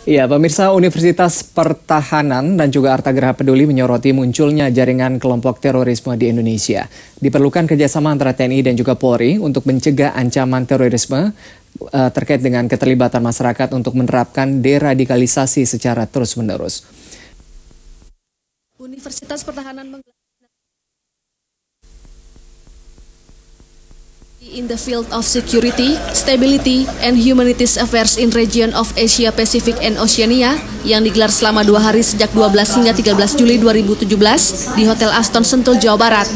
Ya, pemirsa, Universitas Pertahanan dan juga Artagraha Peduli menyoroti munculnya jaringan kelompok terorisme di Indonesia. Diperlukan kerjasama antara TNI dan juga Polri untuk mencegah ancaman terorisme terkait dengan keterlibatan masyarakat untuk menerapkan deradikalisasi secara terus-menerus. Universitas Pertahanan in the field of security, stability, and humanities affairs in region of Asia Pacific and Oceania yang digelar selama 2 hari sejak 12 hingga 13 Juli 2017 di Hotel Aston Sentul, Jawa Barat.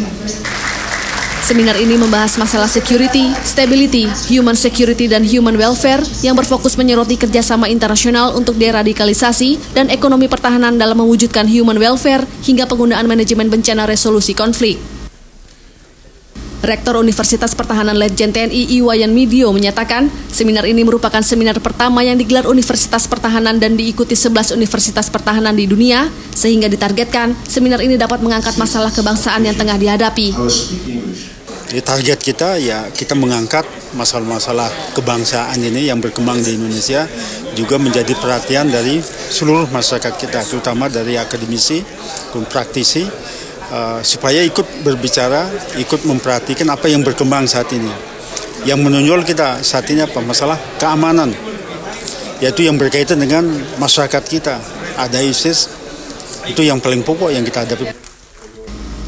Seminar ini membahas masalah security, stability, human security, dan human welfare yang berfokus menyoroti kerjasama internasional untuk deradikalisasi dan ekonomi pertahanan dalam mewujudkan human welfare hingga penggunaan manajemen bencana resolusi konflik. Rektor Universitas Pertahanan Letjen TNI Iwayan Midyo menyatakan, seminar ini merupakan seminar pertama yang digelar Universitas Pertahanan dan diikuti 11 universitas pertahanan di dunia, sehingga ditargetkan seminar ini dapat mengangkat masalah kebangsaan yang tengah dihadapi. Target kita ya kita mengangkat masalah-masalah kebangsaan ini yang berkembang di Indonesia juga menjadi perhatian dari seluruh masyarakat kita, terutama dari akademisi, praktisi, supaya ikut berbicara, ikut memperhatikan apa yang berkembang saat ini. Yang menonjol kita saat ini apa? Masalah keamanan, yaitu yang berkaitan dengan masyarakat kita. Ada ISIS, itu yang paling pokok yang kita hadapi.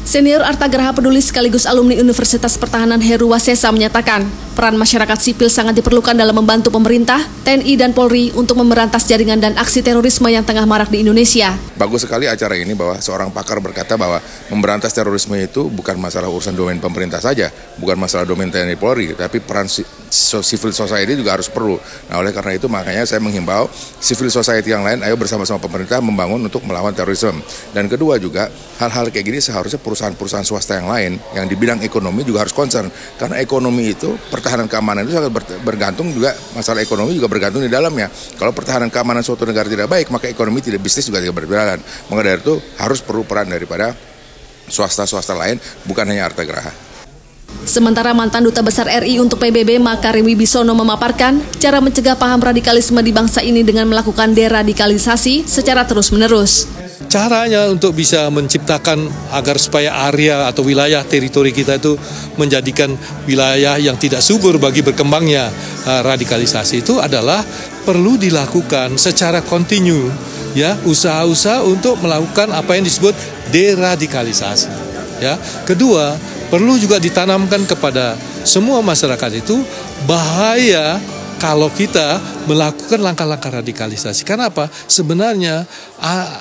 Senior Artagraha Peduli sekaligus alumni Universitas Pertahanan Heru Wasesa menyatakan, peran masyarakat sipil sangat diperlukan dalam membantu pemerintah, TNI, dan Polri untuk memberantas jaringan dan aksi terorisme yang tengah marak di Indonesia. Bagus sekali acara ini bahwa seorang pakar berkata bahwa memberantas terorisme itu bukan masalah urusan domain pemerintah saja, bukan masalah domain TNI Polri, tapi peran civil society juga harus perlu. Nah, oleh karena itu makanya saya menghimbau civil society yang lain, ayo bersama-sama pemerintah membangun untuk melawan terorisme. Dan kedua juga, hal-hal kayak gini seharusnya perusahaan-perusahaan swasta yang lain yang di bidang ekonomi juga harus concern. Karena ekonomi itu, pertahanan keamanan itu sangat bergantung juga, masalah ekonomi juga bergantung di dalamnya. Kalau pertahanan keamanan suatu negara tidak baik, maka ekonomi tidak, bisnis juga tidak berjalan. Maka dari itu harus perlu peran daripada swasta-swasta lain, bukan hanya Artagraha. Sementara mantan Duta Besar RI untuk PBB Makarim Wibisono memaparkan cara mencegah paham radikalisme di bangsa ini dengan melakukan deradikalisasi secara terus-menerus. Caranya untuk bisa menciptakan agar supaya area atau wilayah teritori kita itu menjadikan wilayah yang tidak subur bagi berkembangnya radikalisasi itu adalah perlu dilakukan secara kontinu, ya, usaha-usaha untuk melakukan apa yang disebut deradikalisasi. Ya, kedua, perlu juga ditanamkan kepada semua masyarakat itu bahaya kalau kita melakukan langkah-langkah radikalisasi. Karena apa? Sebenarnya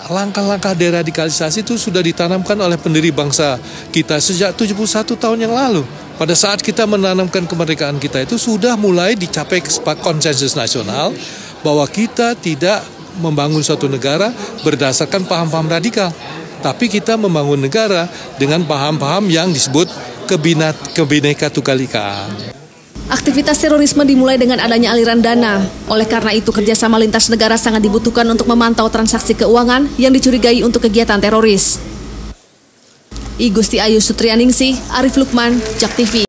langkah-langkah deradikalisasi itu sudah ditanamkan oleh pendiri bangsa kita sejak 71 tahun yang lalu. Pada saat kita menanamkan kemerdekaan kita itu sudah mulai dicapai konsensus nasional bahwa kita tidak membangun suatu negara berdasarkan paham-paham radikal. Tapi kita membangun negara dengan paham-paham yang disebut Kebhinneka Tunggal Ika. Aktivitas terorisme dimulai dengan adanya aliran dana. Oleh karena itu, kerjasama lintas negara sangat dibutuhkan untuk memantau transaksi keuangan yang dicurigai untuk kegiatan teroris. I Gusti Ayu Sutrianingsih, Arif Lukman, JAK TV.